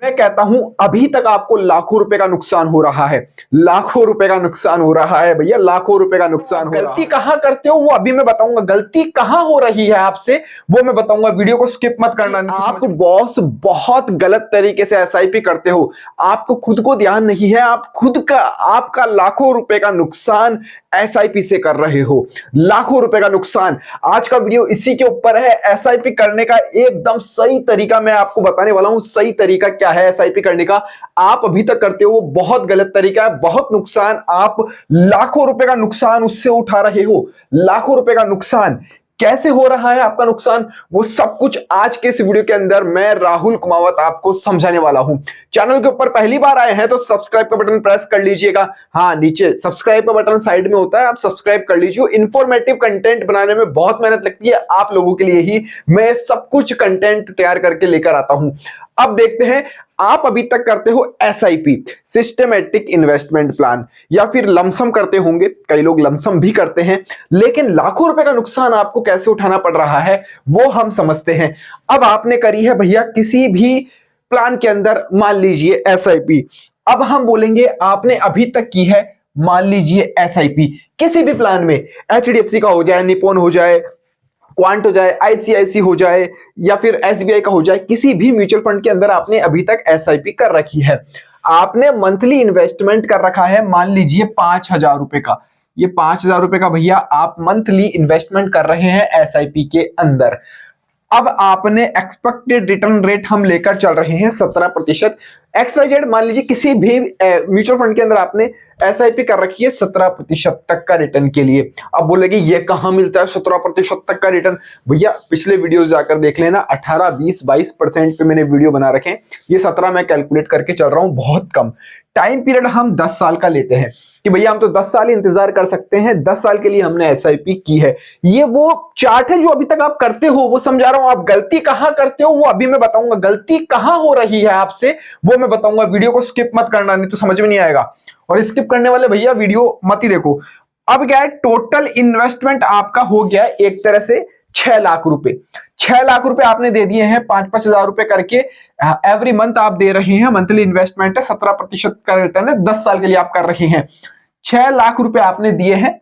मैं कहता हूं अभी तक आपको लाखों रुपए का नुकसान हो रहा है, लाखों रुपए का नुकसान हो रहा है भैया, लाखों रुपए का नुकसान हो रहा है। गलती कहां करते हो वो अभी मैं बताऊंगा, गलती कहां हो रही है आपसे वो मैं बताऊंगा। वीडियो को स्किप मत करना। आप बॉस बहुत गलत तरीके से एसआईपी करते हो, आपको खुद को ध्यान नहीं है, आप खुद का आपका लाखों रुपए का नुकसान एसआईपी से कर रहे हो, लाखों रुपए का नुकसान। आज का वीडियो इसी के ऊपर है, एसआईपी करने का एकदम सही तरीका मैं आपको बताने वाला हूं। सही तरीका क्या है एसआईपी करने का, आप अभी तक करते हो वो बहुत गलत तरीका है, बहुत नुकसान, आप लाखों रुपए का नुकसान उससे उठा रहे हो। लाखों रुपए का नुकसान कैसे हो रहा है आपका नुकसान, वो सब कुछ आज के इस वीडियो के अंदर मैं राहुल कुमावत आपको समझाने वाला हूं। चैनल के ऊपर पहली बार आए हैं तो सब्सक्राइब का बटन प्रेस कर लीजिएगा। हाँ, नीचे सब्सक्राइब का बटन साइड में होता है, आप सब्सक्राइब कर लीजिए। इंफॉर्मेटिव कंटेंट बनाने में बहुत मेहनत लगती है, आप लोगों के लिए ही मैं सब कुछ कंटेंट तैयार करके लेकर आता हूं। अब देखते हैं, आप अभी तक करते हो एसआईपी, सिस्टमैटिक इन्वेस्टमेंट प्लान, या फिर लमसम करते होंगे, कई लोग लमसम भी करते हैं, लेकिन लाखों रुपए का नुकसान आपको कैसे उठाना पड़ रहा है वो हम समझते हैं। अब आपने करी है भैया किसी भी प्लान के अंदर, मान लीजिए एसआईपी, अब हम बोलेंगे आपने अभी तक की है, मान लीजिए एसआईपी किसी भी प्लान में, एचडीएफसी का हो जाए, निपॉन हो जाए, क्वांट हो जाए, आईसीआईसी हो जाए, या फिर एसबीआई का हो जाए, किसी भी म्यूचुअल फंड के अंदर आपने अभी तक एसआईपी कर रखी है, आपने मंथली इन्वेस्टमेंट कर रखा है, मान लीजिए 5,000 रुपए का, ये 5,000 रुपए का भैया आप मंथली इन्वेस्टमेंट कर रहे हैं एसआईपी के अंदर। अब आपने एक्सपेक्टेड रिटर्न रेट हम लेकर चल रहे हैं 17%, XYZ मान लीजिए किसी भी म्यूचुअल फंड के अंदर आपने एसआईपी कर रखी है 17% तक का रिटर्न के लिए। अब बोलेगी ये कहां मिलता है 17% तक का रिटर्न, भैया पिछले वीडियो जाकर देख लेना, 18, 20, 22% पे मैंने वीडियो बना रखे हैं, ये 17 मैं कैलकुलेट करके चल रहा हूं। बहुत कम टाइम पीरियड हम 10 साल का लेते हैं कि भैया हम तो 10 साल इंतजार कर सकते हैं, 10 साल के लिए हमने एसआईपी की है। ये वो चार्ट है जो अभी तक आप करते हो, वो समझा रहा हूं। आप गलती कहां करते हो वो अभी मैं बताऊंगा, गलती कहां हो रही है आपसे वो मैं बताऊंगा। वीडियो को स्किप मत करना, नहीं तो समझ में नहीं आएगा, और स्किप करने वाले भैया वीडियो मत ही देखो। अब क्या है, टोटल इन्वेस्टमेंट आपका हो गया एक तरह से 6 लाख रुपए। 6 लाख रुपए आपने दे दिए हैं, 5-5 हजार रुपए करके एवरी मंथ आप दे रहे हैं। मंथली इन्वेस्टमेंट है, 17% का रिटर्न है, 10 साल के लिए आप कर रहे हैं। 6 लाख रुपए आपने दिए हैं,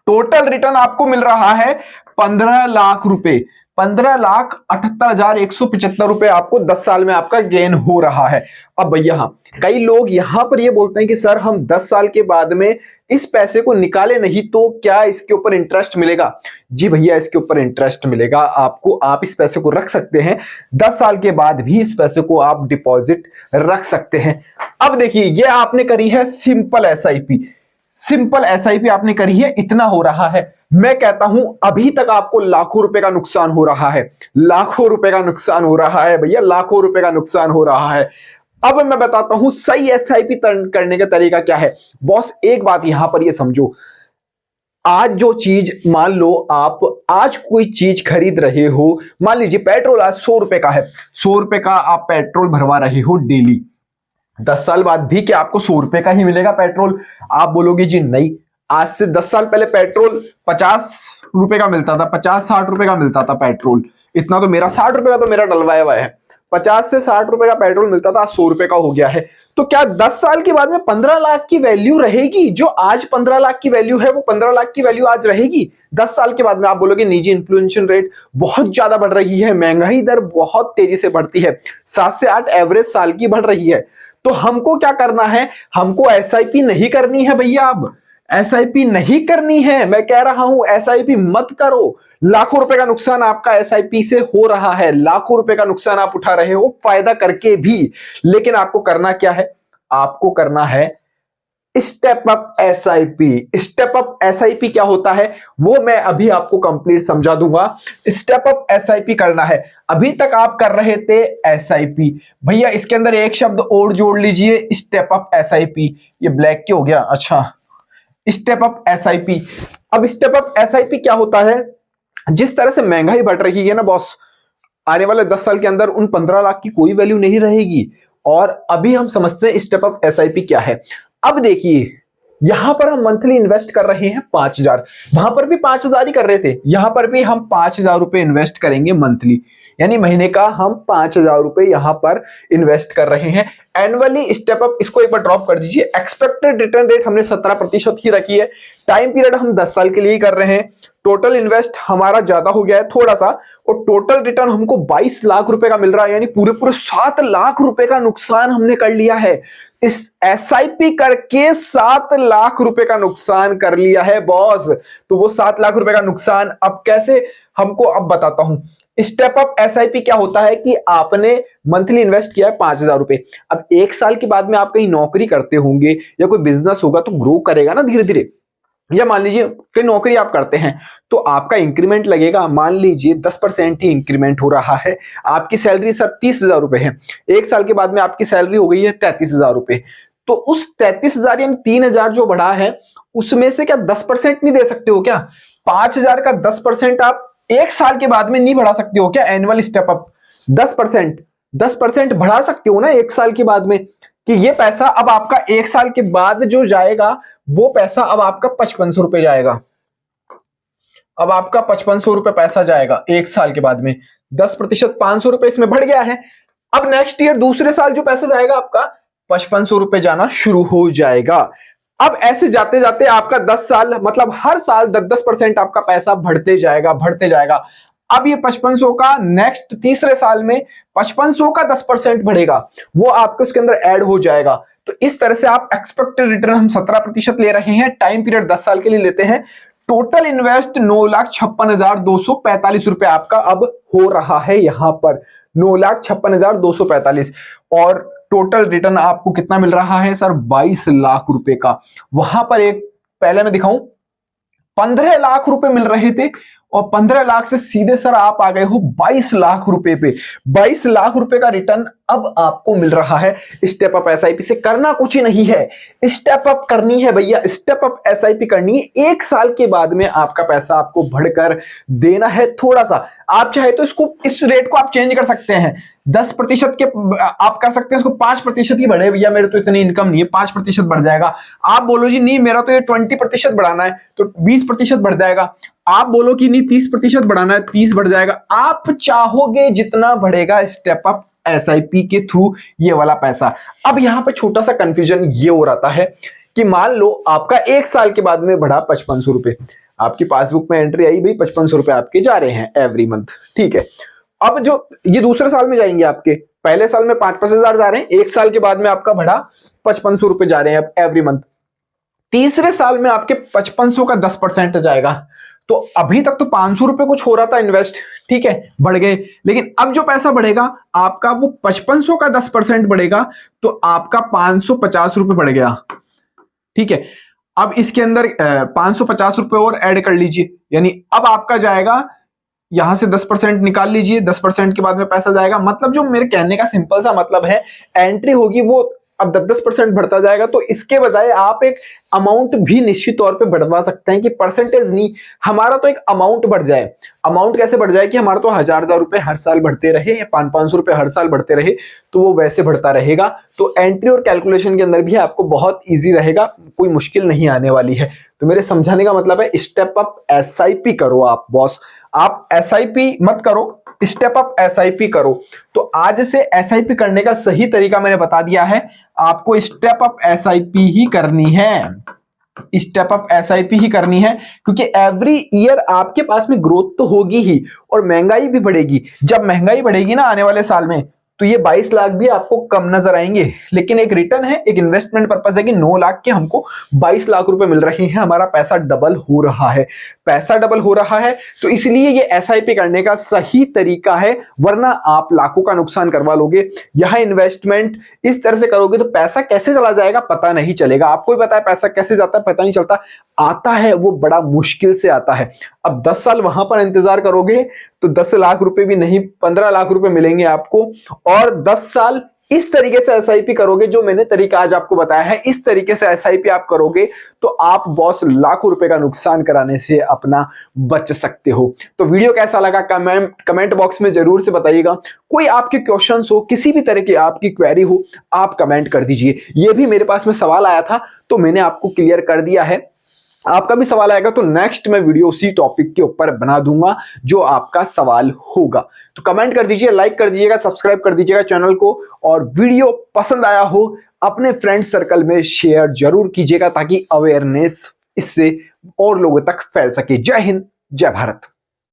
टोटल रिटर्न आपको मिल रहा है 15 लाख रुपए, 15,78,175 रुपए आपको 10 साल में आपका गेन हो रहा है। अब भैया हाँ, कई लोग यहां पर ये बोलते हैं कि सर हम 10 साल के बाद में इस पैसे को निकाले नहीं तो क्या इसके ऊपर इंटरेस्ट मिलेगा? जी भैया, इसके ऊपर इंटरेस्ट मिलेगा आपको, आप इस पैसे को रख सकते हैं, 10 साल के बाद भी इस पैसे को आप डिपॉजिट रख सकते हैं। अब देखिए, ये आपने करी है सिंपल एसआईपी, सिंपल एसआईपी आपने करी है, इतना हो रहा है। मैं कहता हूं अभी तक आपको लाखों रुपए का नुकसान हो रहा है, लाखों रुपए का नुकसान हो रहा है भैया, लाखों रुपए का नुकसान हो रहा है। अब मैं बताता हूं सही एसआईपी करने का तरीका क्या है। बॉस एक बात यहां पर ये समझो, आज जो चीज, मान लो आप आज कोई चीज खरीद रहे हो, मान लीजिए पेट्रोल आज 100 रुपए का है, 100 रुपए का आप पेट्रोल भरवा रहे हो डेली, 10 साल बाद भी क्या आपको 100 रुपए का ही मिलेगा पेट्रोल? आप बोलोगे जी नहीं, आज से 10 साल पहले पेट्रोल 50 रुपए का मिलता था, 50-60 रुपए का मिलता था पेट्रोल, इतना तो मेरा 60 रुपए का तो मेरा डलवाया हुआ है, 50 से 60 रुपए का पेट्रोल मिलता था, आज 100 रुपए का हो गया है। तो क्या 10 साल के बाद में 15 लाख की वैल्यू रहेगी? जो आज 15 लाख की वैल्यू है वो 15 लाख की वैल्यू आज रहेगी 10 साल के बाद में? आप बोलोगे निजी इन्फ्लेशन रेट बहुत ज्यादा बढ़ रही है, महंगाई दर बहुत तेजी से बढ़ती है, 7 से 8 एवरेज साल की बढ़ रही है। तो हमको क्या करना है, हमको एसआईपी नहीं करनी है भैया, अब एसआईपी नहीं करनी है। मैं कह रहा हूं एसआईपी मत करो, लाखों रुपए का नुकसान आपका एसआईपी से हो रहा है, लाखों रुपए का नुकसान आप उठा रहे हो फायदा करके भी। लेकिन आपको करना क्या है, आपको करना है step up SIP. Step up SIP क्या होता है वो मैं अभी आपको कंप्लीट समझा दूंगा। स्टेप अप एसआईपी करना है, अभी तक आप कर रहे थे एसआईपी, भैया इसके अंदर एक शब्द और जोड़ लीजिए, स्टेप अप एसआईपी। ये ब्लैक क्यों हो गया? अच्छा, स्टेप अप एसआईपी। अब स्टेप अप एसआईपी क्या होता है, जिस तरह से महंगाई बढ़ रही है ना बॉस, आने वाले 10 साल के अंदर उन 15 लाख की कोई वैल्यू नहीं रहेगी। और अभी हम समझते हैं स्टेप अप एसआईपी क्या है। अब देखिए, यहां पर हम मंथली इन्वेस्ट कर रहे हैं 5,000, वहां पर भी 5,000 ही कर रहे थे, यहां पर भी हम 5,000 रुपए इन्वेस्ट करेंगे मंथली। यानी महीने का हम 5,000 रुपए यहां पर इन्वेस्ट कर रहे हैं एनुअली। स्टेप अप इसको एक बार ड्रॉप कर दीजिए। एक्सपेक्टेड रिटर्न रेट हमने 17% ही रखी है। टाइम पीरियड हम 10 साल के लिए ही कर रहे हैं। टोटल इन्वेस्ट हमारा ज्यादा हो गया है थोड़ा सा, और टोटल रिटर्न हमको 22 लाख रुपए का मिल रहा है, यानी पूरे पूरे 7 लाख रुपए का नुकसान हमने कर लिया है। इस एसआईपी करके 7 लाख रुपए का नुकसान कर लिया है बॉस। तो वो 7 लाख रुपए का नुकसान अब कैसे, हमको अब बताता हूं। स्टेप अप एसआईपी क्या होता है कि आपने मंथली इन्वेस्ट किया है 5,000 रुपए। अब 1 साल के बाद में आप कहीं नौकरी करते होंगे या कोई बिजनेस होगा तो ग्रो करेगा ना धीरे धीरे, या मान लीजिए कि नौकरी आप करते हैं तो आपका इंक्रीमेंट लगेगा। मान लीजिए 10% ही इंक्रीमेंट हो रहा है। आपकी सैलरी सर 30,000 रुपए है, 1 साल के बाद में आपकी सैलरी हो गई है 33,000 रुपए। तो उस 33,000 यानी 3,000 जो बढ़ा है उसमें से क्या 10% नहीं दे सकते हो क्या? 5,000 का 10% आप 1 साल के बाद में नहीं बढ़ा सकते हो क्या? एनुअल स्टेप अप 10% बढ़ा सकते हो ना 1 साल के बाद में, कि ये पैसा अब आपका 1 साल के बाद जो जाएगा वो पैसा अब आपका 5500 रुपए जाएगा। अब आपका 5500 रुपए पैसा जाएगा 1 साल के बाद में। 10% 500 रुपए इसमें बढ़ गया है। अब नेक्स्ट ईयर दूसरे साल जो पैसा जाएगा आपका 5500 रुपए जाना शुरू हो जाएगा। अब ऐसे जाते जाते आपका 10 साल मतलब हर साल 10% आपका पैसा बढ़ते जाएगा बढ़ते जाएगा। अब ये 5500 का नेक्स्ट तीसरे साल में 5500 का 10% बढ़ेगा, वो आपके उसके अंदर ऐड हो जाएगा। तो इस तरह से आप एक्सपेक्टेड रिटर्न हम 17% ले रहे हैं। टाइम पीरियड 10 साल के लिए लेते हैं। टोटल इन्वेस्ट 9,56,245 रुपए आपका अब हो रहा है यहां पर, 9,56,245। और टोटल रिटर्न आपको कितना मिल रहा है सर? 22 लाख रुपए का। वहां पर एक पहले मैं दिखाऊं, 15 लाख रुपए मिल रहे थे और 15 लाख से सीधे सर आप आ गए हो 22 लाख रुपए पे। 22 लाख रुपए का रिटर्न अब आपको मिल रहा है स्टेप अप एसआईपी से। करना कुछ ही नहीं है, स्टेप अप करनी है भैया, स्टेप अप एसआईपी करनी है। 1 साल के बाद में आपका पैसा आपको बढ़कर देना है थोड़ा सा। आप चाहे तो इसको इस रेट को आप चेंज कर सकते हैं, 10% के आप कर सकते हैं, इसको 5% ही बढ़े भैया, मेरे तो इतनी इनकम नहीं है, 5% बढ़ जाएगा। आप बोलो जी नहीं मेरा तो ये 20% बढ़ाना है तो 20% बढ़ जाएगा। आप बोलो कि नहीं 30% बढ़ाना है, 30 बढ़ जाएगा। आप चाहोगे जितना बढ़ेगा स्टेप अप एसआईपी के थ्रू ये वाला पैसा। अब यहां पे छोटा सा कंफ्यूजन ये हो रहा है कि मान लो आपका 1 साल के बाद में बढ़ा 5500 रुपए, आपकी पासबुक में एंट्री आई भाई 5500 रुपए आपके जा रहे हैं एवरी मंथ, ठीक है। अब जो ये दूसरे साल में जाएंगे, आपके पहले साल में 5-5 हजार जा रहे हैं, 1 साल के बाद में आपका बढ़ा 5500 रुपए जा रहे हैं एवरी मंथ। तीसरे साल में आपके 5500 का 10% जाएगा। तो अभी तक तो 500 रुपए कुछ हो रहा था इन्वेस्ट, ठीक है, बढ़ गए, लेकिन अब जो पैसा बढ़ेगा आपका वो 5500 का 10% बढ़ेगा, तो आपका 550 रुपए बढ़ गया, ठीक है। अब इसके अंदर 550 रुपए और ऐड कर लीजिए, यानी अब आपका जाएगा यहां से 10% निकाल लीजिए, 10% के बाद में पैसा जाएगा। मतलब जो मेरे कहने का सिंपल सा मतलब है, एंट्री होगी वो अब 10% बढ़ता जाएगा। तो इसके बजाय आप एक अमाउंट भी निश्चित तौर पे बढ़वा सकते हैं कि परसेंटेज नहीं, हमारा तो एक अमाउंट बढ़ जाए। अमाउंट कैसे बढ़ जाए कि हमारा तो 1,000 रुपए हर साल बढ़ते रहे या 500 रुपए हर साल बढ़ते रहे, तो वो वैसे बढ़ता रहेगा। तो एंट्री और कैलकुलेशन के अंदर भी आपको बहुत ईजी रहेगा, कोई मुश्किल नहीं आने वाली है। तो मेरे समझाने का मतलब है स्टेप अप एसआईपी करो आप बॉस, आप एसआईपी मत करो, स्टेप अप एसआईपी करो। तो आज से एसआईपी करने का सही तरीका मैंने बता दिया है, आपको स्टेप अप एसआईपी ही करनी है, स्टेप अप एसआईपी ही करनी है, क्योंकि एवरी ईयर आपके पास में ग्रोथ तो होगी ही और महंगाई भी बढ़ेगी। जब महंगाई बढ़ेगी ना आने वाले साल में, तो ये 22 लाख भी आपको कम नजर आएंगे, लेकिन एक रिटर्न है, एक इन्वेस्टमेंट पर्पस है कि 9 लाख के हमको 22 लाख रुपए मिल रहे हैं, हमारा पैसा डबल हो रहा है, पैसा डबल हो रहा है। तो इसलिए ये एसआईपी करने का सही तरीका है, वरना आप लाखों का नुकसान करवा लोगे। यह इन्वेस्टमेंट इस तरह से करोगे तो पैसा कैसे चला जाएगा पता नहीं चलेगा। आपको भी पता है पैसा कैसे जाता है, पता नहीं चलता, आता है वो बड़ा मुश्किल से आता है। अब 10 साल वहां पर इंतजार करोगे तो 10 लाख रुपए भी नहीं 15 लाख रुपए मिलेंगे आपको, और 10 साल इस तरीके से एसआईपी करोगे, जो मैंने तरीका आज आपको बताया है, इस तरीके से एसआईपी आप करोगे तो आप बॉस लाखों रुपए का नुकसान कराने से अपना बच सकते हो। तो वीडियो कैसा लगा कमेंट बॉक्स में जरूर से बताइएगा। कोई आपके क्वेश्चंस हो, किसी भी तरह की आपकी क्वेरी हो, आप कमेंट कर दीजिए। ये भी मेरे पास में सवाल आया था तो मैंने आपको क्लियर कर दिया है। आपका भी सवाल आएगा तो नेक्स्ट मैं वीडियो उसी टॉपिक के ऊपर बना दूंगा जो आपका सवाल होगा। तो कमेंट कर दीजिए, लाइक कर दीजिएगा, सब्सक्राइब कर दीजिएगा चैनल को, और वीडियो पसंद आया हो अपने फ्रेंड सर्कल में शेयर जरूर कीजिएगा ताकि अवेयरनेस इससे और लोगों तक फैल सके। जय हिंद, जय भारत।